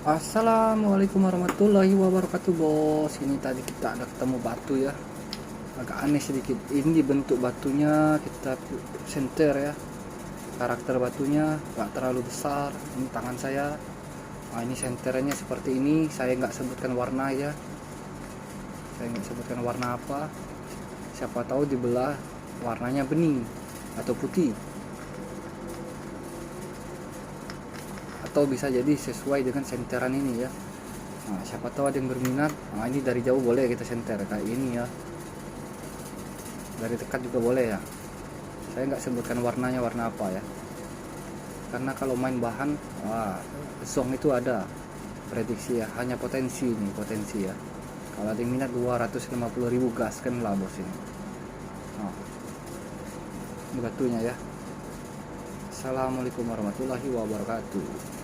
Assalamualaikum warahmatullahi wabarakatuh, bos. Ini tadi kita ada ketemu batu ya, agak aneh sedikit. Ini bentuk batunya kita senter ya, karakter batunya gak terlalu besar. Ini tangan saya. Nah, ini senternya seperti ini. Saya nggak sebutkan warna ya, saya nggak sebutkan warna apa. Siapa tahu dibelah warnanya bening atau putih, atau bisa jadi sesuai dengan senteran ini ya. Nah, siapa tahu ada yang berminat. Nah, ini dari jauh boleh kita senter kayak ini ya, dari dekat juga boleh ya. Saya nggak sebutkan warnanya warna apa ya, karena kalau main bahan, wah, zong itu ada prediksi ya, hanya potensi nih, potensi ya. Kalau ada yang minat 250.000 gas kan lah bos ini. Nah, ini batunya ya. Assalamualaikum warahmatullahi wabarakatuh.